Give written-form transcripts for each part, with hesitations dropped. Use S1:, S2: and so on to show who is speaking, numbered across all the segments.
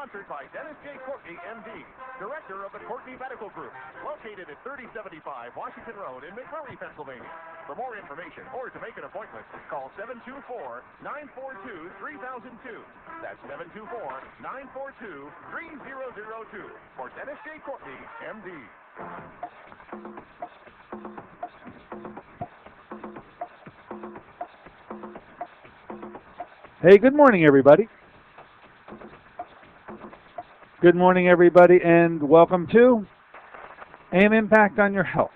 S1: Sponsored by Dennis J. Courtney, M.D., Director of the Courtney Medical Group, located at 3075 Washington Road in McMurray, Pennsylvania. For more information or to make an appointment, call 724-942-3002. That's 724-942-3002 for Dennis J. Courtney, M.D.
S2: Hey, good morning, everybody. Good morning, everybody, and welcome to AIM Impact on Your Health.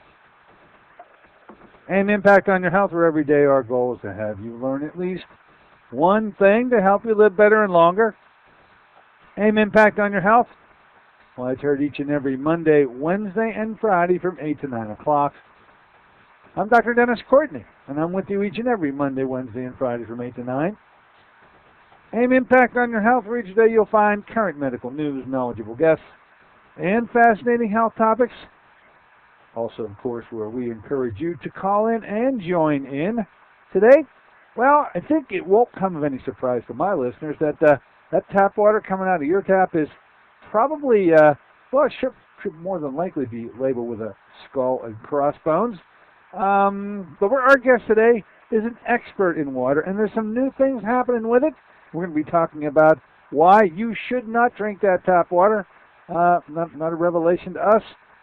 S2: AIM Impact on Your Health, where every day our goal is to have you learn at least one thing to help you live better and longer. AIM Impact on Your Health. Well, it's heard each and every Monday, Wednesday, and Friday from 8 to 9 o'clock. I'm Dr. Dennis Courtney, and I'm with you each and every Monday, Wednesday, and Friday from 8 to 9. AIM Impact on Your Health, where each day you'll find current medical news, knowledgeable guests, and fascinating health topics. Also, of course, where we encourage you to call in and join in. Today, well, I think it won't come of any surprise to my listeners that that tap water coming out of your tap is probably, well, it should more than likely be labeled with a skull and crossbones. But our guest today is an expert in water, and there's some new things happening with it. We're going to be talking about why you should not drink that tap water. Not a revelation to us,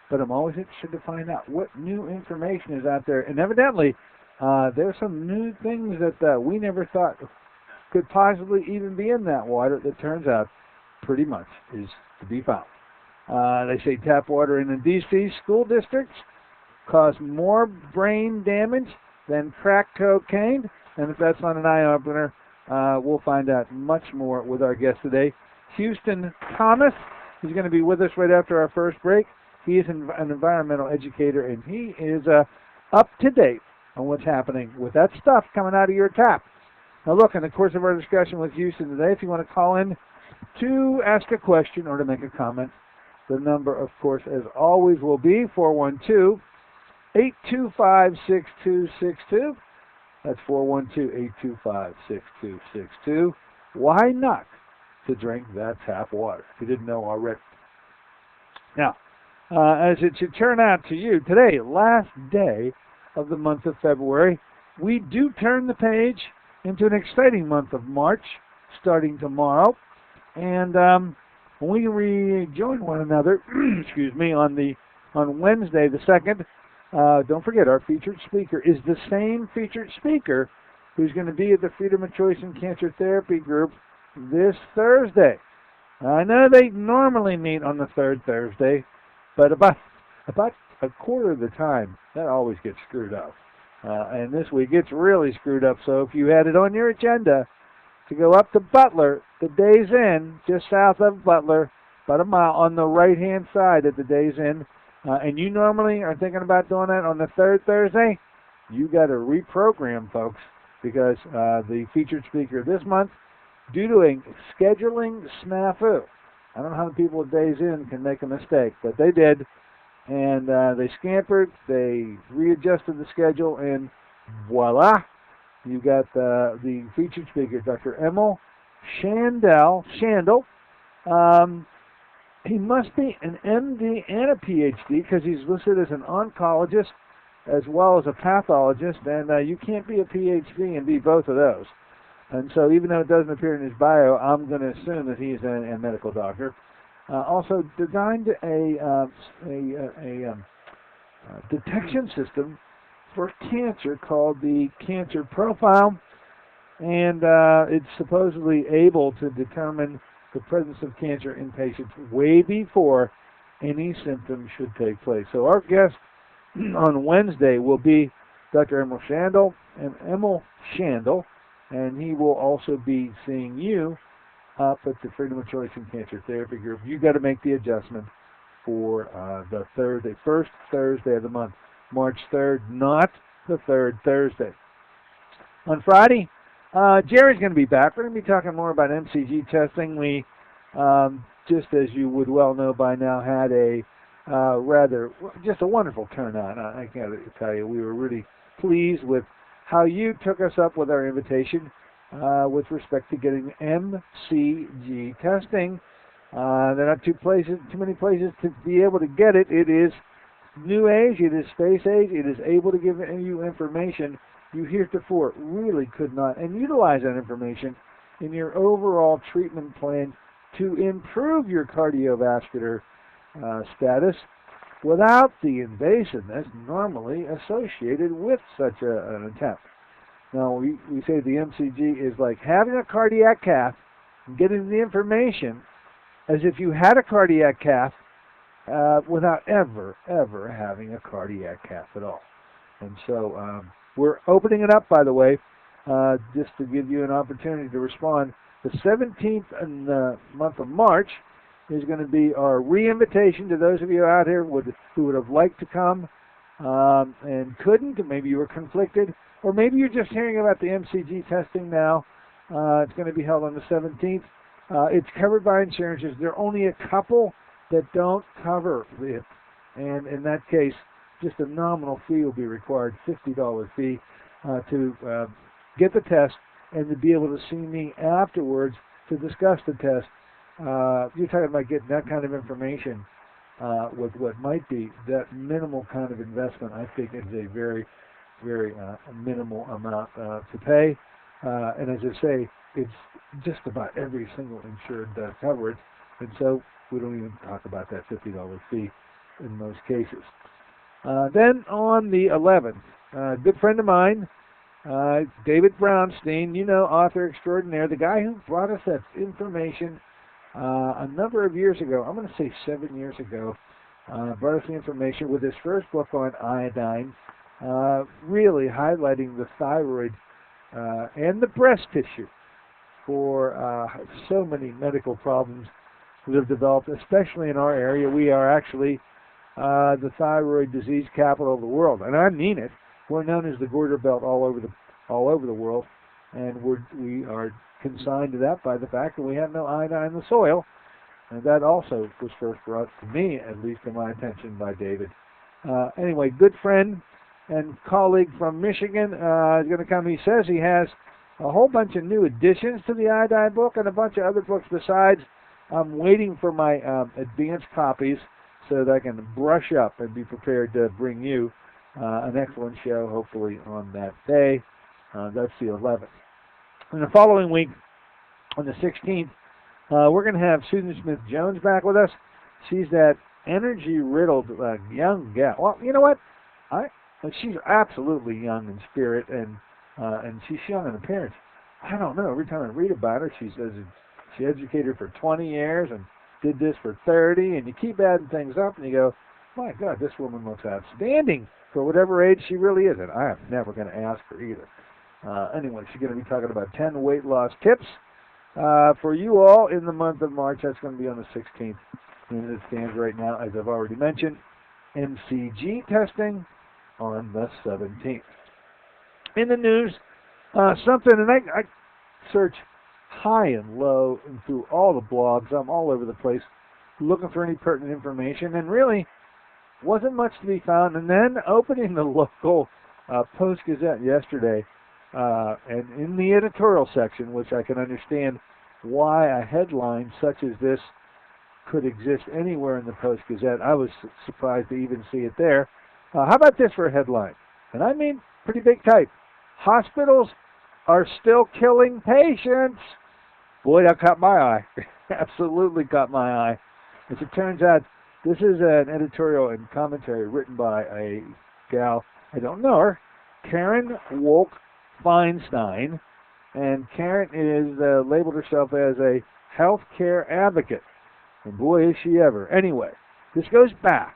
S2: but I'm always interested to find out what new information is out there. And evidently, there's some new things that we never thought could possibly even be in that water that turns out pretty much is to be found. They say tap water in the D.C. school districts cause more brain damage than crack cocaine. And if that's not an eye-opener, we'll find out much more with our guest today, Houston Tomaxz. He's going to be with us right after our first break. He is an environmental educator, and he is up to date on what's happening with that stuff coming out of your tap. Now, look, in the course of our discussion with Houston today, if you want to call in to ask a question or to make a comment, the number, of course, as always, will be 412-825-6262. That's 412-825-6262. Why not to drink that tap water, if you didn't know already? Now, as it should turn out to you, today, last day of the month of February, we do turn the page into an exciting month of March, starting tomorrow. And when we rejoin one another, excuse me, on Wednesday the 2nd, don't forget, our featured speaker is the same featured speaker who's going to be at the Freedom of Choice in Cancer Therapy group this Thursday. I know they normally meet on the third Thursday, but about a quarter of the time, that always gets screwed up. And this week, it's really screwed up. So if you had it on your agenda to go up to Butler, the Days Inn, just south of Butler, about a mile on the right-hand side at the Days Inn, and you normally are thinking about doing that on the third Thursday, you got to reprogram, folks, because the featured speaker this month, due to a scheduling snafu, I don't know how the people at Days Inn can make a mistake, but they did, and they scampered, they readjusted the schedule, and voila, you got the featured speaker, Dr. Emil Shandel. He must be an MD and a PhD because he's listed as an oncologist as well as a pathologist, and you can't be a PhD and be both of those. And so even though it doesn't appear in his bio, I'm going to assume that he's a medical doctor. Also designed a detection system for cancer called the Cancer Profile, and it's supposedly able to determine the presence of cancer in patients way before any symptoms should take place. So our guest on Wednesday will be Dr. Emil Shandel, and he will also be seeing you up at the Freedom of Choice in Cancer Therapy group. You got to make the adjustment for the first Thursday of the month, March 3rd, not the third Thursday. On Friday, Jerry's going to be back. We're going to be talking more about MCG testing. We, just as you would well know by now, had a just a wonderful turnout. I got to tell you, we were really pleased with how you took us up with our invitation with respect to getting MCG testing. There are not too many places to be able to get it. It is new age, it is space age, it is able to give you information you heretofore really could not, and utilize that information in your overall treatment plan to improve your cardiovascular status without the invasiveness normally associated with such an attempt. Now, we say the MCG is like having a cardiac cath and getting the information as if you had a cardiac cath without ever having a cardiac cath at all. And so we're opening it up, by the way, just to give you an opportunity to respond. The 17th in the month of March is going to be our re-invitation to those of you out here who would have liked to come and couldn't. Maybe you were conflicted, or maybe you're just hearing about the MCG testing now. It's going to be held on the 17th. It's covered by insurances. There are only a couple that don't cover it, and in that case, just a nominal fee will be required, $50 fee, to get the test and to be able to see me afterwards to discuss the test. You're talking about getting that kind of information with what might be that minimal kind of investment. I think is a very, very minimal amount to pay. And as I say, it's just about every single insured does cover it, and so we don't even talk about that $50 fee in most cases. Then on the 11th, a good friend of mine, David Brownstein, author extraordinaire, the guy who brought us that information a number of years ago, I'm going to say 7 years ago, brought us the information with his first book on iodine, really highlighting the thyroid and the breast tissue for so many medical problems that have developed, especially in our area. We are actually the thyroid disease capital of the world, and I mean it. We're known as the Goiter Belt all over the world, and we are consigned to that by the fact that we have no iodine in the soil, and that also was first brought to me, at least to my attention, by David. Anyway, good friend and colleague from Michigan is going to come. He says he has a whole bunch of new additions to the iodine book and a bunch of other books besides. I'm waiting for my advanced copies so that I can brush up and be prepared to bring you an excellent show, hopefully, on that day. That's the 11th. And the following week, on the 16th, we're going to have Susan Smith-Jones back with us. She's that energy-riddled young gal. Well, you know what? She's absolutely young in spirit, and she's young in appearance. I don't know. Every time I read about her, she says she educated for 20 years and did this for 30, and you keep adding things up, and you go, my God, this woman looks outstanding for whatever age she really is, and I am never going to ask her either. Anyway, she's going to be talking about 10 weight loss tips for you all in the month of March. That's going to be on the 16th. And it stands right now, as I've already mentioned, MCG testing on the 17th. In the news, something, and I search high and low and through all the blogs. I'm all over the place looking for any pertinent information, and really wasn't much to be found. And then opening the local Post-Gazette yesterday, and in the editorial section, which I can understand why a headline such as this could exist anywhere in the Post-Gazette. I was surprised to even see it there. How about this for a headline? And I mean pretty big type. Hospitals are still killing patients. Boy, that caught my eye. Absolutely caught my eye. As it turns out, this is an editorial and commentary written by a gal, I don't know her, Karen Wolk-Feinstein. And Karen is labeled herself as a healthcare advocate. And boy, is she ever. Anyway, this goes back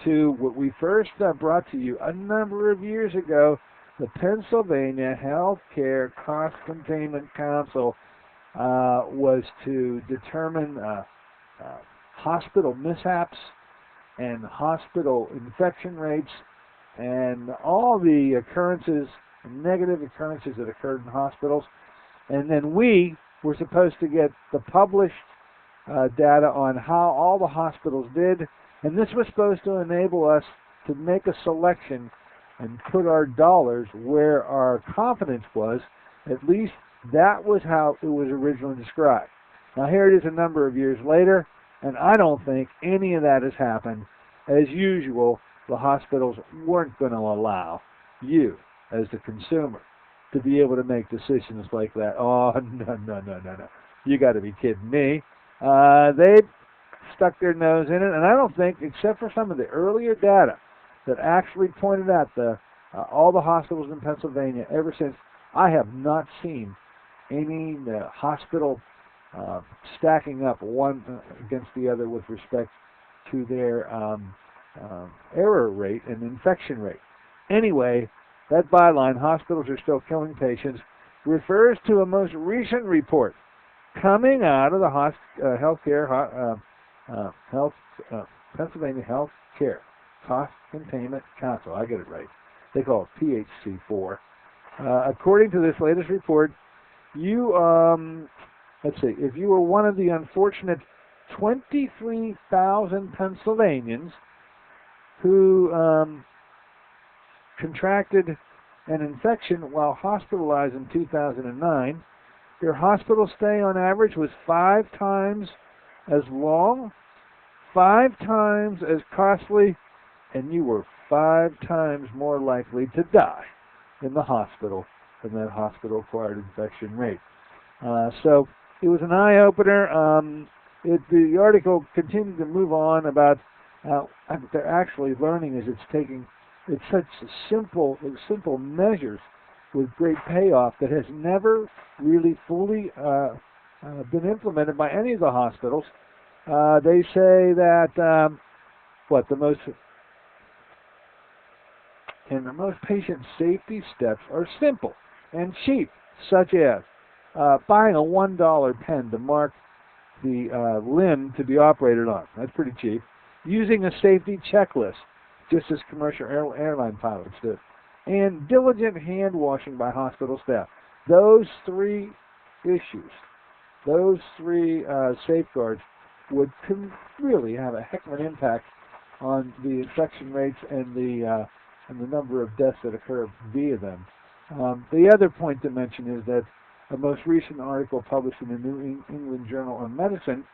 S2: to what we first brought to you a number of years ago. The Pennsylvania Healthcare Cost Containment Council was to determine hospital mishaps and hospital infection rates and all the occurrences, negative occurrences that occurred in hospitals. And then we were supposed to get the published data on how all the hospitals did. And this was supposed to enable us to make a selection and put our dollars where our confidence was. At least that was how it was originally described. Now here it is a number of years later, and I don't think any of that has happened. As usual, the hospitals weren't going to allow you, as the consumer, to be able to make decisions like that. Oh, no. You got to be kidding me. They stuck their nose in it, and I don't think, except for some of the earlier data that actually pointed out all the hospitals in Pennsylvania ever since, I have not seen any hospital stacking up one against the other with respect to their error rate and infection rate. Anyway, that byline, hospitals are still killing patients, refers to a most recent report coming out of the Pennsylvania Health Care Cost Containment Council. I get it right. They call it PHC4. According to this latest report, you, let's see, if you were one of the unfortunate 23,000 Pennsylvanians who contracted an infection while hospitalized in 2009, your hospital stay on average was 5 times as long, 5 times as costly, and you were 5 times more likely to die in the hospital than that hospital-acquired infection rate. So it was an eye-opener. The article continued to move on about how they're actually learning as it's such simple measures with great payoff that has never really fully been implemented by any of the hospitals. They say that the most patient safety steps are simple and cheap, such as buying a $1 pen to mark the limb to be operated on. That's pretty cheap. Using a safety checklist, just as commercial airline pilots do. And diligent hand washing by hospital staff. Those 3 issues, those 3 safeguards would really have a heck of an impact on the infection rates and the number of deaths that occur via them. The other point to mention is that a most recent article published in the New England Journal of Medicine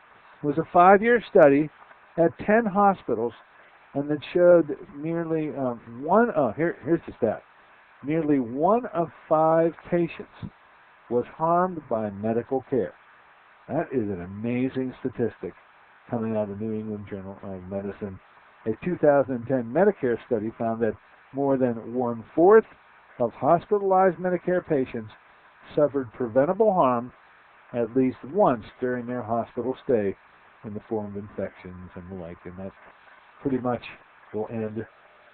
S2: was a 5-year study at 10 hospitals, and that showed nearly here's the stat. Nearly 1 of 5 patients was harmed by medical care. That is an amazing statistic coming out of the New England Journal of Medicine. A 2010 Medicare study found that more than 1/4 of hospitalized Medicare patients suffered preventable harm at least once during their hospital stay in the form of infections and the like, and that pretty much will end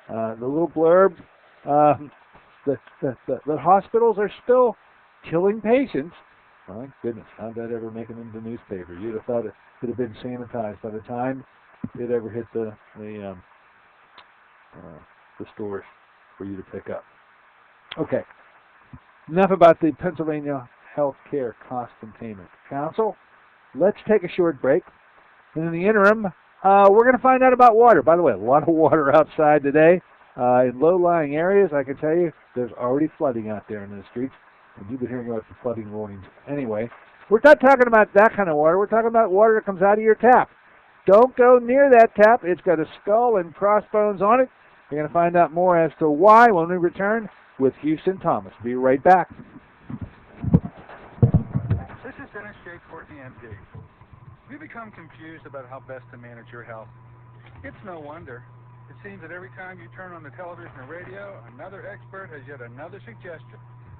S2: the little blurb. The hospitals are still killing patients. My goodness, how'd that ever make it into the newspaper? You'd have thought it could have been sanitized by the time it ever hit the stores for you to pick up. Okay, enough about the Pennsylvania Health Care Cost Containment Council. Let's take a short break. And in the interim, we're going to find out about water. By the way, a lot of water outside today. In low-lying areas, I can tell you, there's already flooding out there in the streets. And you've been hearing about the flooding warnings anyway. We're not talking about that kind of water. We're talking about water that comes out of your tap. Don't go near that tap. It's got a skull and crossbones on it. You're going to find out more as to why when we return with Houston Tomaxz. Be right back.
S3: This is Dennis J. Courtney, MD. Have you become confused about how best to manage your health? It's no wonder. It seems that every time you turn on the television or radio, another expert has yet another suggestion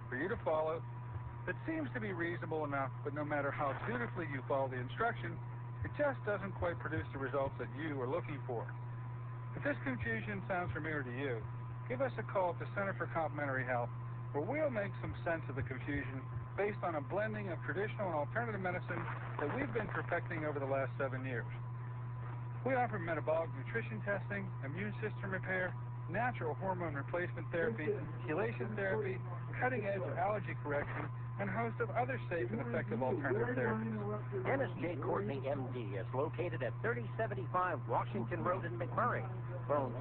S3: for you to follow that seems to be reasonable enough, but no matter how dutifully you follow the instruction, it just doesn't quite produce the results that you are looking for. If this confusion sounds familiar to you, give us a call at the Center for Complementary Health, where we'll make some sense of the confusion based on a blending of traditional and alternative medicine that we've been perfecting over the last 7 years. We offer metabolic nutrition testing, immune system repair, natural hormone replacement therapy, chelation therapy, cutting-edge allergy correction, and host of other safe and effective alternative therapies.
S4: Dennis J. Courtney, MD, is located at 3075 Washington Road in McMurray. Phone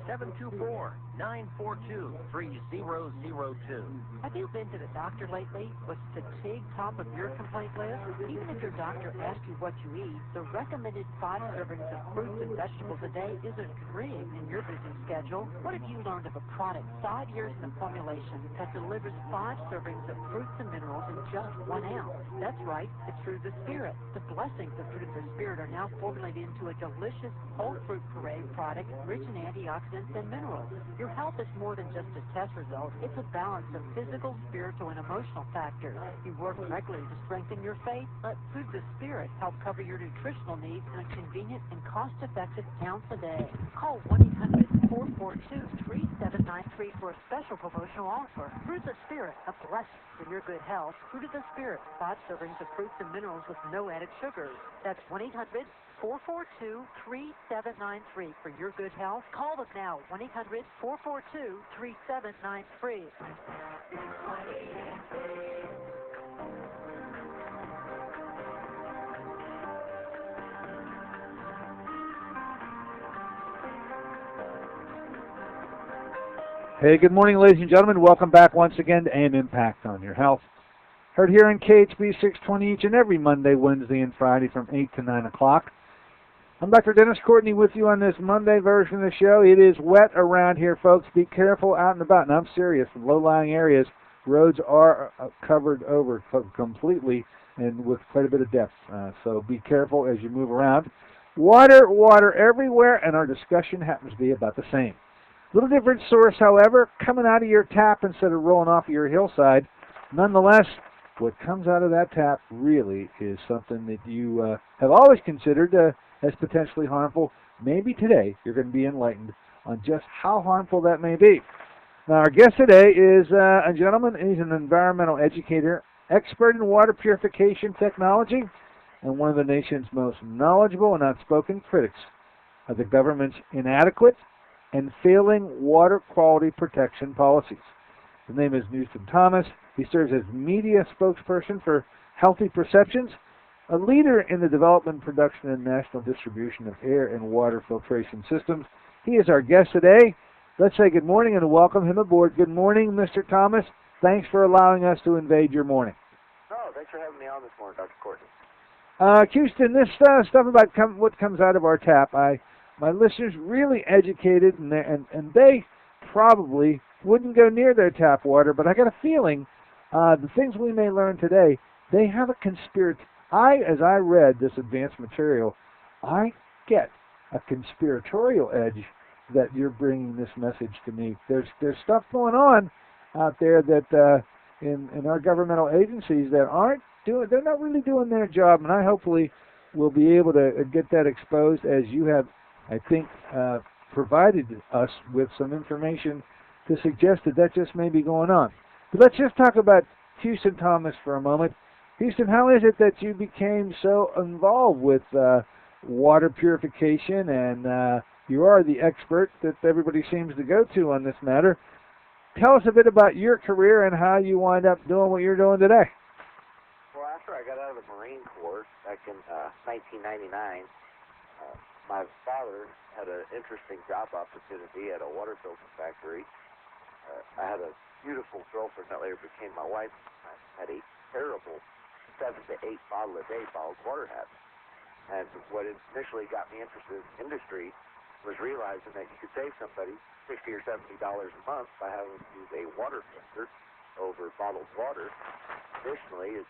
S4: 724-942-3002.
S5: Have you been to the doctor lately? Was fatigue top of your complaint list? Even if your doctor asks you what you eat, the recommended 5 servings of fruits and vegetables a day is a dream in your busy schedule. What have you learned of a product 5 years in formulation that delivers 5 servings of fruits and minerals in just 1 ounce? That's right, it's Fruit of the Spirit. The blessings of Fruit of the Spirit are now formulated into a delicious whole fruit puree product rich in antioxidants and minerals. Your health is more than just a test result. It's a balance of physical, spiritual, and emotional factors. You work regularly to strengthen your faith. Let Fruit of the Spirit help cover your nutritional needs in a convenient and cost-effective ounce a day. Call 1-800-442-3793 for a special promotional offer. Fruit of the Spirit, a blessing for your good health. Fruit of the Spirit, 5 servings of fruits and minerals with no added sugars. That's 1-800-442-3793 for your good health. Call them now, 1-800-442-3793.
S2: Hey, good morning, ladies and gentlemen. Welcome back once again to AM Impact on Your Health. Heard here on KHB 620 each and every Monday, Wednesday, and Friday from 8 to 9 o'clock. I'm Dr. Dennis Courtney with you on this Monday version of the show. It is wet around here, folks. Be careful out and about. And I'm serious. In low-lying areas, roads are covered over completely and with quite a bit of depth. So be careful as you move around. Water everywhere, and our discussion happens to be about the same. Little different source, however, coming out of your tap instead of rolling off of your hillside. Nonetheless, what comes out of that tap really is something that you have always considered as potentially harmful. Maybe today you're going to be enlightened on just how harmful that may be. Now, our guest today is a gentleman. He's an environmental educator, expert in water purification technology, and one of the nation's most knowledgeable and outspoken critics of the government's inadequate and failing water quality protection policies. His name is Tomaxz. He serves as media spokesperson for Healthy Perceptions, a leader in the development, production, and national distribution of air and water filtration systems. He is our guest today. Let's say good morning and welcome him aboard. Good morning, Mr. Tomaxz. Thanks for allowing us to invade your morning.
S6: Oh, thanks for having me on this morning, Dr. Courtney.
S2: Houston, this stuff about what comes out of our tap, my listeners really educated, and they probably wouldn't go near their tap water, but I got a feeling the things we may learn today, they have a as I read this advanced material, I get a conspiratorial edge that you're bringing this message to me. There's stuff going on out there that in our governmental agencies that they're not really doing their job, and I hopefully will be able to get that exposed as you have, I think, provided us with some information to suggest that just may be going on. But let's just talk about Houston Tomaxz for a moment. Houston, how is it that you became so involved with water purification, and you are the expert that everybody seems to go to on this matter? Tell us a bit about your career and how you wind up doing what you're doing today.
S6: Well, after I got out of the Marine Corps back in 1999, my father had an interesting job opportunity at a water filter factory. I had a beautiful girlfriend that later became my wife. I had a terrible 7 to 8 bottle a day bottled water habit. And what initially got me interested in industry was realizing that you could save somebody $60 or $70 a month by having to use a water filter over bottled water. Additionally, it's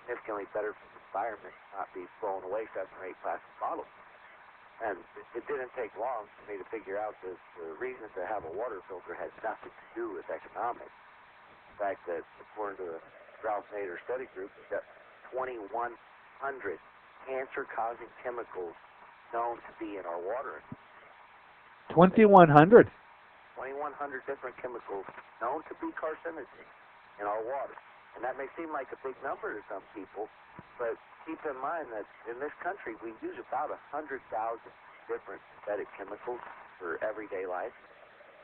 S6: significantly better for the environment to not be throwing away 7 or 8 plastic bottles. And it didn't take long for me to figure out that the reason to have a water filter had nothing to do with economics. The fact that, according to the Ralph-Nader study group, that 2,100 cancer-causing chemicals known to be in our water.
S2: 2,100?
S6: 2,100 different chemicals known to be carcinogens in our water. And that may seem like a big number to some people, but keep in mind that in this country we use about 100,000 different synthetic chemicals for everyday life.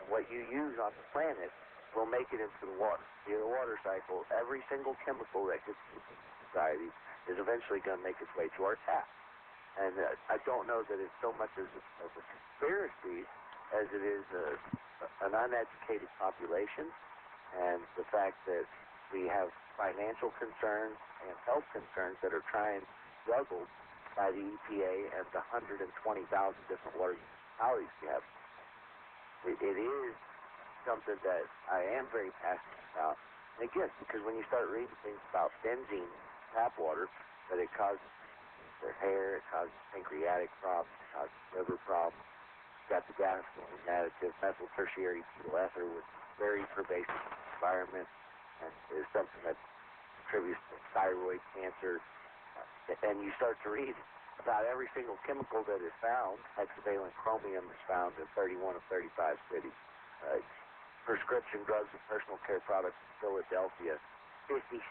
S6: And what you use on the planet will make it into the water. Via the water cycle, every single chemical that gets into society is eventually going to make its way to our tap. And I don't know that it's so much as a conspiracy as it is an uneducated population, and the fact that we have financial concerns and health concerns that are trying juggled by the EPA and the 120,000 different water municipalities we have. It is something that I am very passionate about. And again, because when you start reading things about benzene in tap water, that it causes their hair, it causes pancreatic problems, it causes liver problems. You've got the gasoline additive, methyl tertiary butyl ether, which is very pervasive in the environment and is something that contributes to thyroid cancer. And you start to read about every single chemical that is found. Hexavalent chromium is found in 31 of 35 cities. Prescription drugs and personal care products in Philadelphia, 56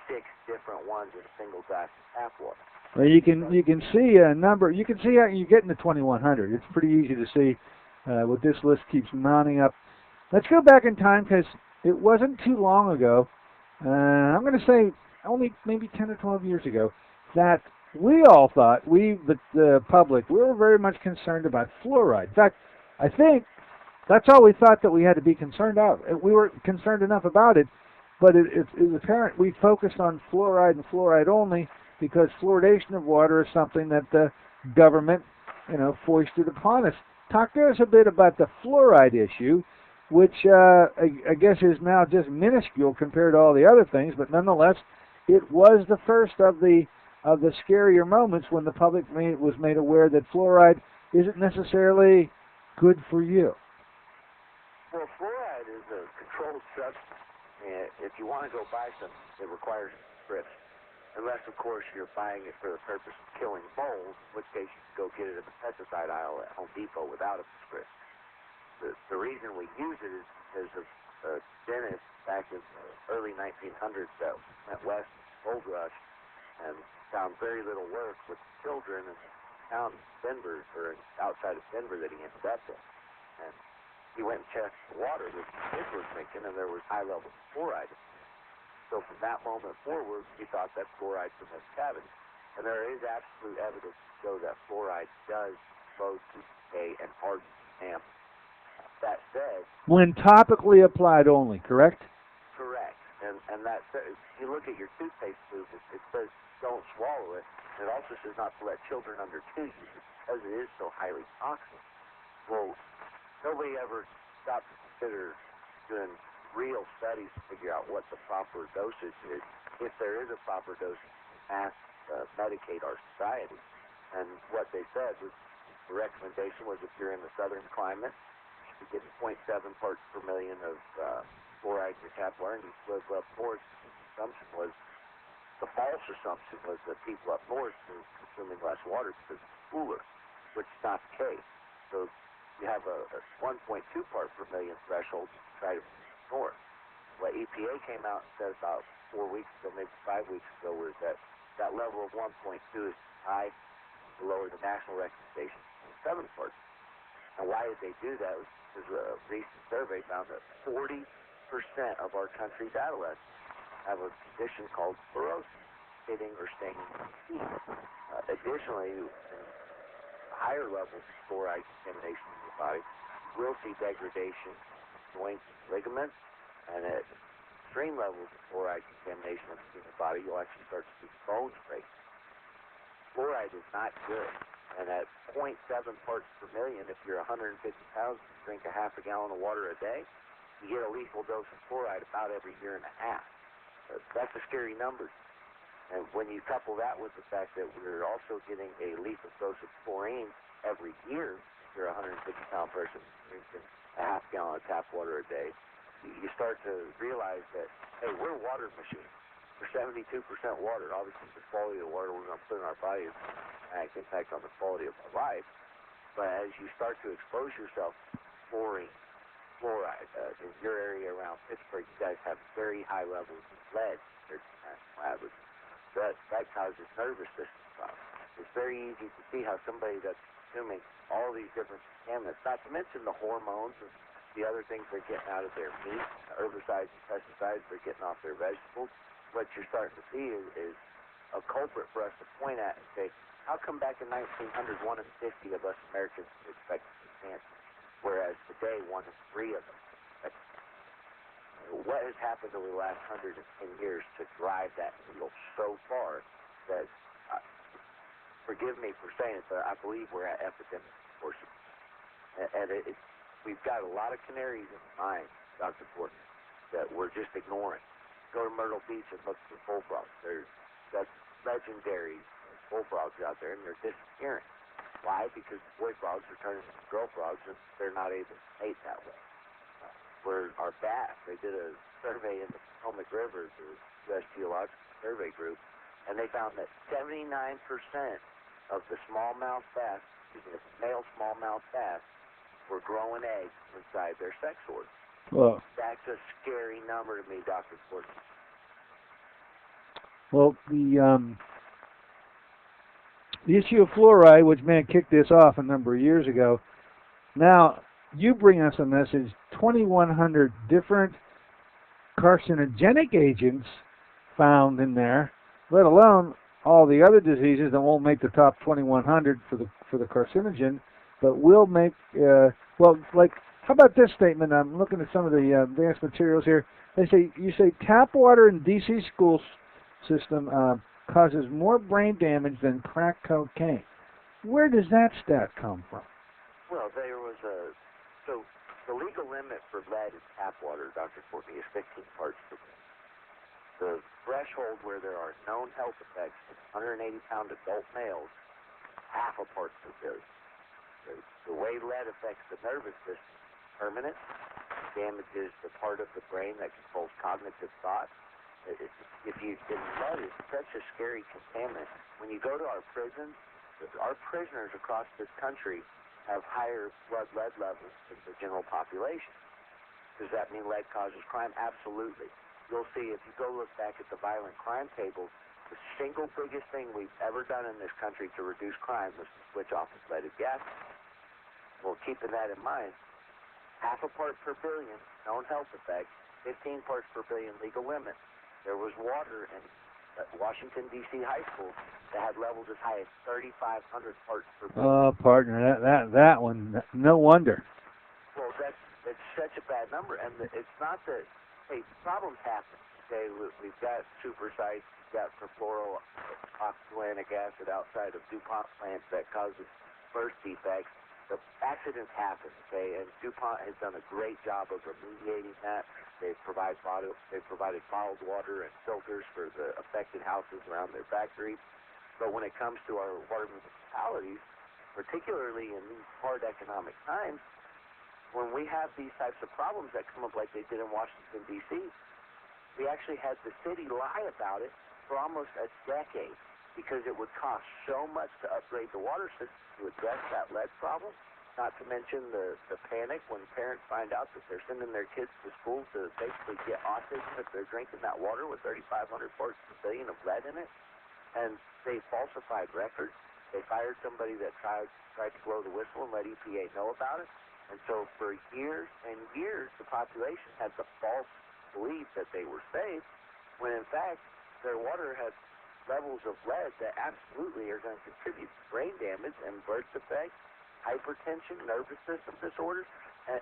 S6: different ones in a single glass of tap water.
S2: Well, you can see a number. You can see how you get in the 2100. It's pretty easy to see what this list keeps mounting up. Let's go back in time because it wasn't too long ago. I'm going to say only maybe 10 or 12 years ago that we all thought, the public, we were very much concerned about fluoride. In fact, I think that's all we thought that we had to be concerned about. We were concerned enough about it, but it's apparent we focused on fluoride and fluoride only because fluoridation of water is something that the government, foisted upon us. Talk to us a bit about the fluoride issue, which I guess is now just minuscule compared to all the other things, but nonetheless, it was the first of the scarier moments when the public was made aware that fluoride isn't necessarily good for you.
S6: Well, fluoride is a controlled substance. If you want to go buy some, it requires a prescription. Unless, of course, you're buying it for the purpose of killing mold, in which case you can go get it in the pesticide aisle at Home Depot without a prescription. The reason we use it is because of a dentist back in the early 1900s that went west in the gold rush and found very little work with children in the town of Denver, or outside of Denver that he ended up in. And he went and checked the water that the kids were drinking, and there was high levels of fluoride. So from that moment forward, we thought that fluoride prevents cavities. And there is absolute evidence to show that fluoride does slow tooth decay and harden enamel. That said,
S2: when topically applied only, correct?
S6: Correct. And that said, if you look at your toothpaste tube, it says don't swallow it. And it also says not to let children under 2 use it because it is so highly toxic. Well, nobody ever stopped to consider doing real studies to figure out what the proper dosage is, if there is a proper dosage to medicate our society. And what they said was, the recommendation was if you're in the southern climate, you should get 0.7 parts per million of fluoride in your tap water, and you live up north. The false assumption was that people up north were consuming less water because it's cooler, which is not the case. So you have a 1.2 part per million threshold to try to north. What EPA came out and said about 4 weeks ago, maybe 5 weeks ago, was that level of 1.2 is high, below the national recommendation, 7 parts. And why did they do that? It was because a recent survey found that 40% of our country's adolescents have a condition called fluorosis, hitting or staining teeth. Additionally, higher levels of fluoride contamination in the body will see degradation joints and ligaments, and at extreme levels of fluoride contamination in the human body, you'll actually start to see bones break. Fluoride is not good, and at 0.7 parts per million, if you're 150 pounds and drink a half a gallon of water a day, you get a lethal dose of fluoride about every year and a half. That's a scary number. And when you couple that with the fact that we're also getting a lethal dose of fluorine every year, if you're a 150-pound person drinking a half gallon of tap water a day, you start to realize that, hey, we're water machines. We're 72% water. Obviously, the quality of the water we're going to put in our body is an impact on the quality of our life. But as you start to expose yourself to fluoride, in your area around Pittsburgh, you guys have very high levels of lead compared to national average. That causes nervous system problems. It's very easy to see how somebody that's consuming all these different contaminants, not to mention the hormones and the other things they're getting out of their meat, herbicides and pesticides they're getting off their vegetables. What you're starting to see is a culprit for us to point at and say, how come back in 1900, 1 in 50 of us Americans expected cancer, whereas today 1 in 3 of us expect cancer? What has happened over the last 110 years to drive that needle so far that, forgive me for saying it, but I believe we're at epidemic proportions. And we've got a lot of canaries in the mine, Dr. Fortin, that we're just ignoring. Go to Myrtle Beach and look for bullfrogs. There's legendary bullfrogs out there, and they're disappearing. Why? Because the boy frogs are turning into girl frogs, and they're not able to mate that way. Where our bass, they did a survey in the Tomaxz River, the U.S. Geological Survey Group, and they found that 79% of the smallmouth bass, the male smallmouth bass, were growing eggs inside their sex organs.
S2: Whoa.
S6: That's a scary number to me, Dr. Fortin.
S2: Well, the issue of fluoride, which man kicked this off a number of years ago, now you bring us a message, 2,100 different carcinogenic agents found in there, let alone all the other diseases that won't make the top 2,100 for the carcinogen, but will make, well, like, how about this statement? I'm looking at some of the advanced materials here. You say tap water in D.C. school system causes more brain damage than crack cocaine. Where does that stat come from?
S6: Well, there was so the legal limit for lead in tap water, Dr. Courtney, is 15 parts per billion. The threshold where there are known health effects in 180-pound adult males, half a part per billion. The way lead affects the nervous system, permanent, damages the part of the brain that controls cognitive thought. Lead is such a scary contaminant. When you go to our prisons, our prisoners across this country have higher blood lead levels than the general population. Does that mean lead causes crime? Absolutely. You'll see, if you go look back at the violent crime table, the single biggest thing we've ever done in this country to reduce crime was to switch off of leaded gas. Well, keeping that in mind, half a part per billion, known health effects, 15 parts per billion legal limit. There was water in Washington, D.C. high school that had levels as high as 3,500 parts per billion.
S2: Oh, partner, that one, no wonder.
S6: Well, it's such a bad number, and it's not that, hey, problems happen. Okay, we've got super sites, we've got perfluorooctanoic acid outside of DuPont plants that causes birth defects. The accidents happen, okay, and DuPont has done a great job of remediating that. They've provided bottled water and filters for the affected houses around their factories. But when it comes to our water municipalities, particularly in these hard economic times, when we have these types of problems that come up like they did in Washington, D.C., we actually had the city lie about it for almost a decade because it would cost so much to upgrade the water system to address that lead problem, not to mention the panic when parents find out that they're sending their kids to school to basically get autism if they're drinking that water with 3,500 parts per billion of lead in it. And they falsified records. They fired somebody that tried to blow the whistle and let EPA know about it. And so for years and years, the population had the false belief that they were safe, when in fact their water has levels of lead that absolutely are going to contribute to brain damage and birth defects, hypertension, nervous system disorders,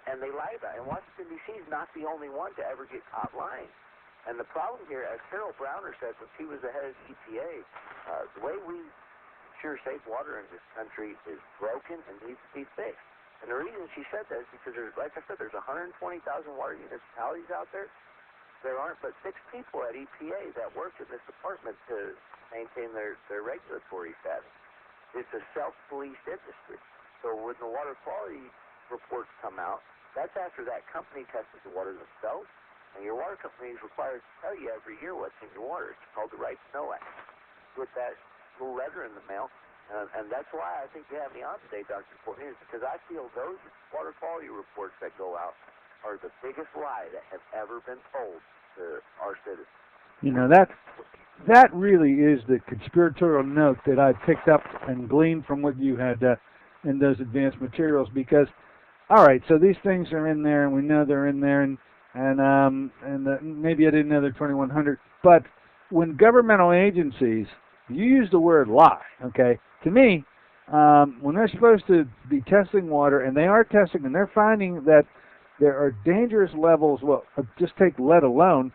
S6: and they lie about it. And Washington, D.C. is not the only one to ever get caught lying. And the problem here, as Carol Browner said when she was the head of EPA, the way we ensure safe water in this country is broken and needs to be fixed. And the reason she said that is because, like I said, there's 120,000 water municipalities out there. There aren't but 6 people at EPA that work in this department to maintain their regulatory status. It's a self-policed industry. So when the water quality reports come out, that's after that company tested the water themselves, and your water company is required to tell you every year what's in your water. It's called the Right to Know Act. With that little letter in the mail, and that's why I think you have me on today, Dr. Courtney, is because I feel those water quality reports that go out are the biggest lie that has ever been told to our citizens.
S2: You know, that really is the conspiratorial note that I picked up and gleaned from what you had in those advanced materials, because all right, so these things are in there, and we know they're in there, and maybe I didn't know they're 2100. But when governmental agencies, you use the word lie, okay? To me, when they're supposed to be testing water, and they are testing, and they're finding that there are dangerous levels. Well, just take lead alone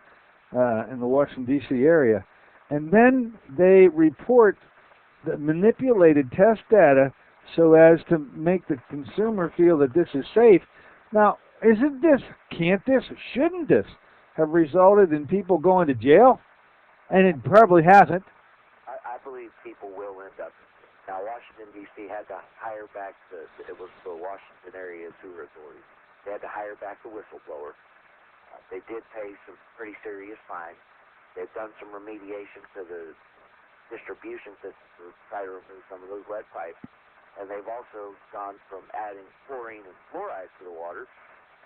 S2: in the Washington D.C. area, and then they report the manipulated test data so as to make the consumer feel that this is safe. Now, can't this, shouldn't this have resulted in people going to jail? And it probably hasn't.
S6: I believe people will end up. Now, Washington, D.C. had to hire back it was the Washington Area Sewer Authority. They had to hire back the whistleblower. They did pay some pretty serious fines. They've done some remediation to the distribution system to try to remove some of those lead pipes. And they've also gone from adding chlorine and fluoride to the water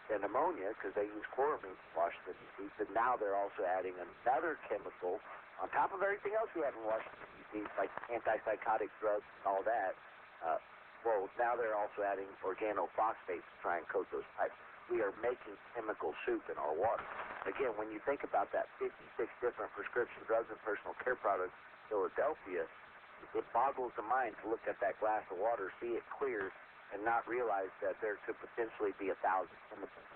S6: and ammonia, because they use chloramine in Washington, D.C., but now they're also adding another chemical on top of everything else we have in Washington, D.C., like antipsychotic drugs and all that. Well, now they're also adding organophosphates to try and coat those pipes. We are making chemical soup in our water. Again, when you think about that 56 different prescription drugs and personal care products in Philadelphia, it boggles the mind to look at that glass of water, see it clear, and not realize that there could potentially be 1,000 chemicals.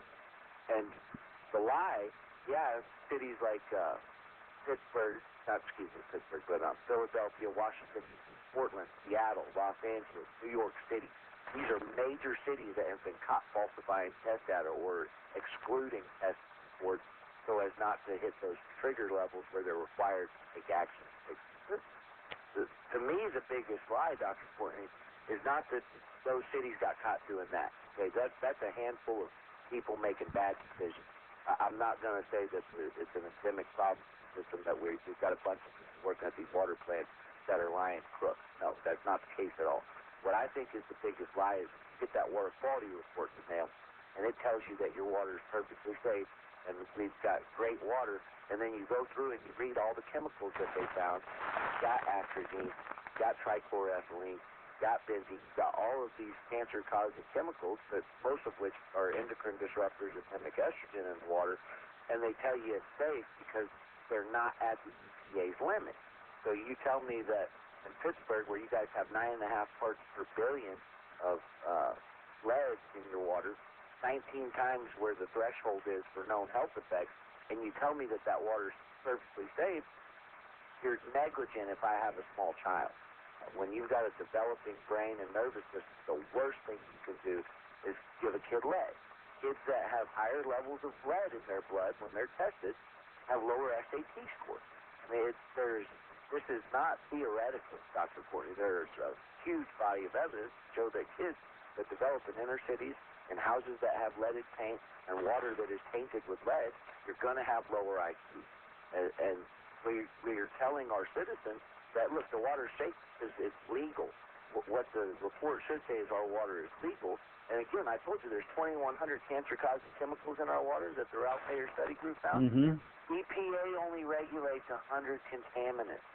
S6: And the lie, cities like Philadelphia, Washington, Portland, Seattle, Los Angeles, New York City. These are major cities that have been caught falsifying test data or excluding test reports so as not to hit those trigger levels where they're required to take action. To me, the biggest lie, Dr. Courtney, is not that those cities got caught doing that. Okay, that's a handful of people making bad decisions. I'm not going to say that it's an endemic problem system that we've got a bunch of people working at these water plants that are lying crooks. No, that's not the case at all. What I think is the biggest lie is you get that water quality report in the mail, and it tells you that your water is perfectly safe, and we've got great water, and then you go through and you read all the chemicals that they found. Got atrazine, got trichloroethylene, got benzene, got all of these cancer-causing chemicals, that most of which are endocrine disruptors and mimic estrogen in the water, and they tell you it's safe because they're not at the EPA's limit. So you tell me that in Pittsburgh, where you guys have 9.5 parts per billion of lead in your water, 19 times where the threshold is for known health effects, and you tell me that that water is perfectly safe, you're negligent if I have a small child. When you've got a developing brain and nervous system, the worst thing you can do is give a kid lead. Kids that have higher levels of lead in their blood when they're tested have lower SAT scores. I mean, this is not theoretical, Dr. Courtney. There's a huge body of evidence to show that kids that develop in inner cities in houses that have leaded paint and water that is tainted with lead, you're going to have lower IQ. And we're telling our citizens that, look, the water's safe because it's legal. What the report should say is our water is legal. And again, I told you there's 2,100 cancer-causing chemicals in our water that the Waer study group found.
S2: Mm-hmm.
S6: EPA only regulates 100 contaminants.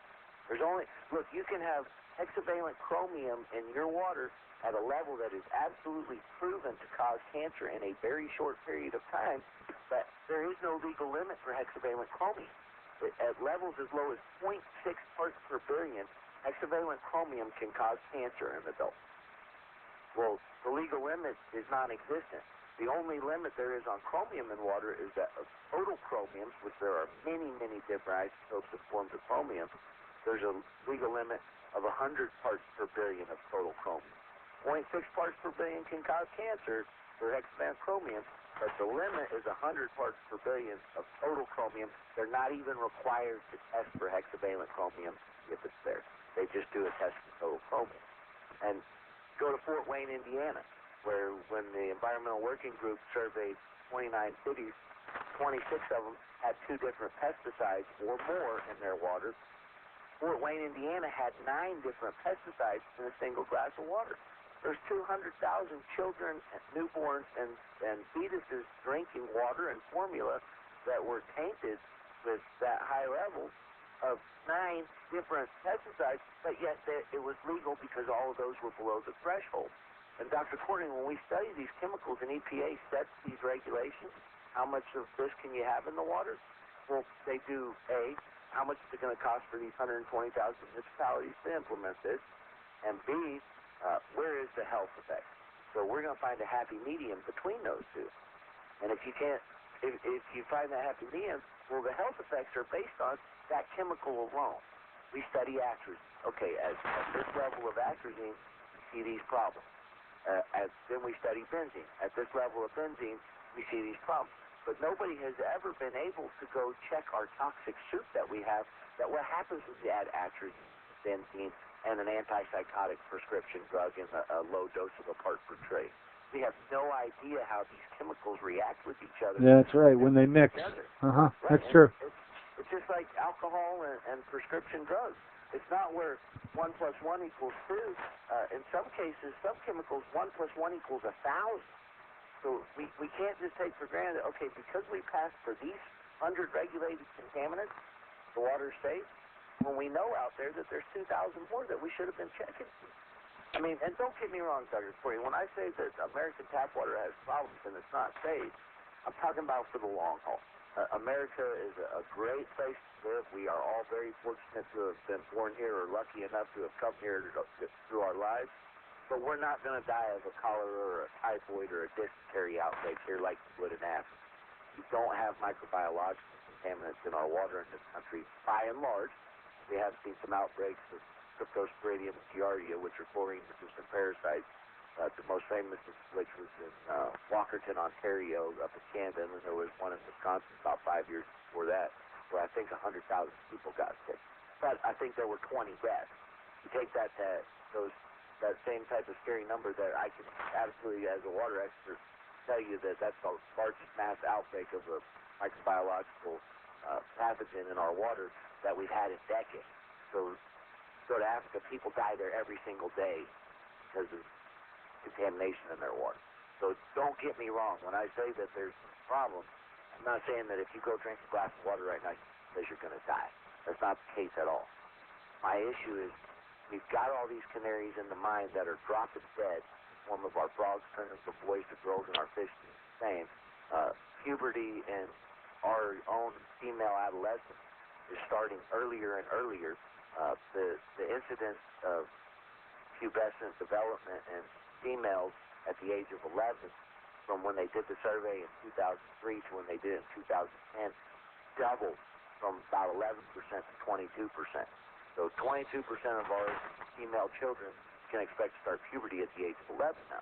S6: Look, you can have hexavalent chromium in your water at a level that is absolutely proven to cause cancer in a very short period of time, but there is no legal limit for hexavalent chromium. At levels as low as 0.6 parts per billion, hexavalent chromium can cause cancer in adults. Well, the legal limit is non-existent. The only limit there is on chromium in water is that of total chromium, which there are many, many different isotopes and forms of chromium, there's a legal limit of 100 parts per billion of total chromium. 0.6 parts per billion can cause cancer for hexavalent chromium, but the limit is 100 parts per billion of total chromium. They're not even required to test for hexavalent chromium if it's there. They just do a test for total chromium. And go to Fort Wayne, Indiana, where when the Environmental Working Group surveyed 29 cities, 26 of them had 2 different pesticides or more in their water. Fort Wayne, Indiana had 9 different pesticides in a single glass of water. There's 200,000 children, newborns, and fetuses drinking water and formula that were tainted with that high level of 9 different pesticides, but yet it was legal because all of those were below the threshold. And Dr. Courtney, when we study these chemicals and EPA sets these regulations, how much of this can you have in the water? Well, they do, A, how much is it going to cost for these 120,000 municipalities to implement this? And B, where is the health effect? So we're going to find a happy medium between those two. And if you can't, if you find that happy medium, well, the health effects are based on that chemical alone. We study atrazine. Okay, at this level of atrazine, we see these problems. Then we study benzene. At this level of benzene, we see these problems. But nobody has ever been able to go check our toxic soup that we have, that what happens when you add atrazine, benzene, and an antipsychotic prescription drug in a low dose of a part per trillion. We have no idea how these chemicals react with each other.
S2: That's right, when they mix.
S6: Right.
S2: That's true.
S6: It's just like alcohol and prescription drugs. It's not where 1 + 1 = 2. In some cases, some chemicals, 1 + 1 = 1,000. So we can't just take for granted, okay, because we passed for these 100 regulated contaminants, the water's safe, when we know out there that there's 2,000 more that we should have been checking. I mean, and don't get me wrong, Dr. Corey, when I say that American tap water has problems and it's not safe, I'm talking about for the long haul. America is a great place to live. We are all very fortunate to have been born here or lucky enough to have come here through our lives. But we're not going to die of a cholera or a typhoid or a dysentery outbreak here like we would in Africa. We don't have microbiological contaminants in our water in this country, by and large. We have seen some outbreaks of Cryptosporidium and Giardia, which are chlorine-resistant parasites. The most famous of which was in Walkerton, Ontario, up in Canada, and there was one in Wisconsin about 5 years before that, where I think 100,000 people got sick. But I think there were 20 deaths. You take that same type of scary number that I can absolutely, as a water expert, tell you that that's the largest mass outbreak of a microbiological pathogen in our water that we've had in decades. So go to Africa, people die there every single day because of contamination in their water. So don't get me wrong. When I say that there's a problem, I'm not saying that if you go drink a glass of water right now, that you're going to die. That's not the case at all. My issue is we've got all these canaries in the mine that are dropping dead in the form of our frogs turning from boys to girls and our fish the same. Puberty and our own female adolescence is starting earlier and earlier. The incidence of pubescent development in females at the age of 11 from when they did the survey in 2003 to when they did it in 2010 doubled from about 11% to 22%. So 22% of our female children can expect to start puberty at the age of 11 now.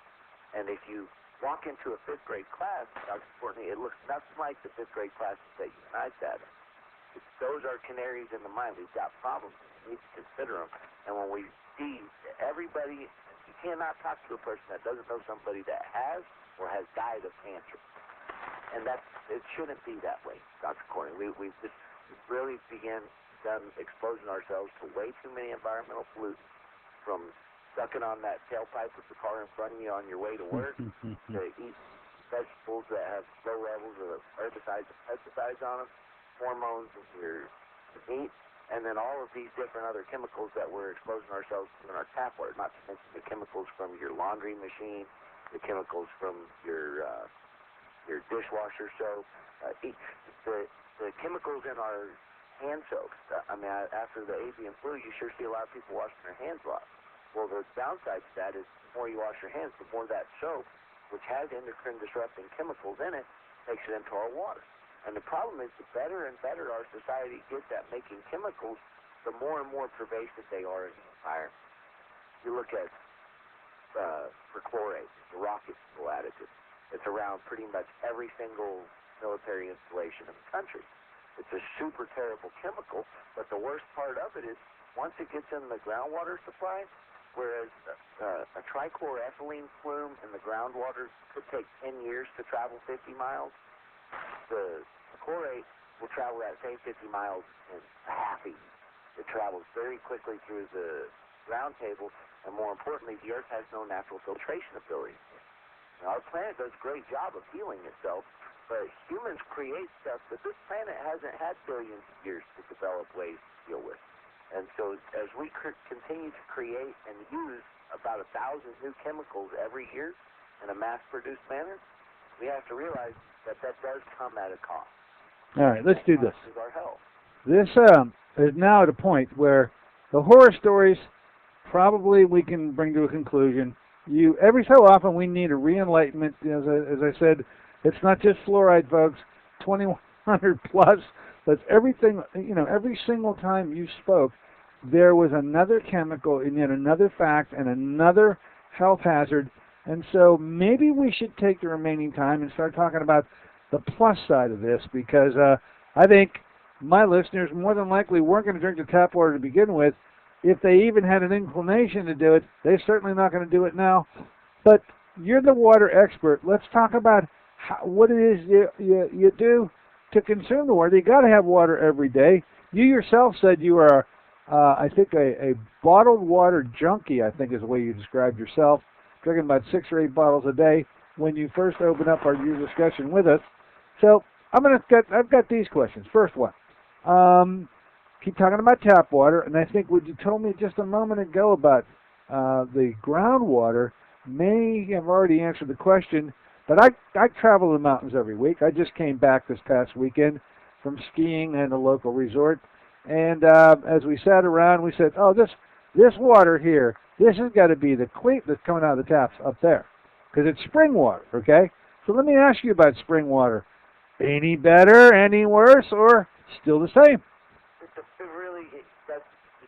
S6: And if you walk into a 5th grade class, Dr. Courtney, it looks nothing like the 5th grade classes that you and I sat in. Those are canaries in the mine. We've got problems. We need to consider them. And when we see everybody, you cannot talk to a person that doesn't know somebody that has or has died of cancer. And it shouldn't be that way, Dr. Courtney. We've just really done exposing ourselves to way too many environmental pollutants, from sucking on that tailpipe of the car in front of you on your way to work, to eat vegetables that have low levels of herbicides and pesticides on them, hormones in your meat, and then all of these different other chemicals that we're exposing ourselves to in our tap water, not to mention the chemicals from your laundry machine, the chemicals from your dishwasher soap, the chemicals in our hand soaps. After the avian flu, you sure see a lot of people washing their hands a lot. Well, the downside to that is the more you wash your hands, the more that soap, which has endocrine-disrupting chemicals in it, makes it into our water. And the problem is, the better and better our society gets at making chemicals, the more and more pervasive they are in the environment. You look at perchlorate, the rocket fuel additive. It's around pretty much every single military installation in the country. It's a super terrible chemical, but the worst part of it is once it gets in the groundwater supply, whereas a trichloroethylene plume in the groundwater could take 10 years to travel 50 miles, the chlorate will travel that same 50 miles in a half a year. It travels very quickly through the ground table, and more importantly, the Earth has no natural filtration ability. Now, our planet does a great job of healing itself, but humans create stuff that this planet hasn't had billions of years to develop ways to deal with. And so as we continue to create and use about 1,000 new chemicals every year in a mass-produced manner, we have to realize that that does come at a cost.
S2: All right, let's do this.
S6: Is our health.
S2: This is now at a point where the horror stories probably we can bring to a conclusion. Every so often we need a re-enlightenment. As I said, it's not just fluoride, folks. 2,100 plus. That's everything. Every single time you spoke, there was another chemical and yet another fact and another health hazard. And so maybe we should take the remaining time and start talking about the plus side of this, because I think my listeners more than likely weren't going to drink the tap water to begin with. If they even had an inclination to do it, they're certainly not going to do it now. But you're the water expert. Let's talk about what it is you do to consume the water. You got to have water every day. You yourself said you are, I think, a bottled water junkie, I think is the way you described yourself, drinking about 6 or 8 bottles a day when you first opened up your discussion with us. So I've got these questions. First one. Keep talking about tap water, and I think what you told me just a moment ago about the groundwater may have already answered the question, but I travel the mountains every week. I just came back this past weekend from skiing at a local resort, and as we sat around, we said, oh, this water here, this has got to be the clean that's coming out of the taps up there, because it's spring water, okay? So let me ask you about spring water. Any better, any worse, or still the same?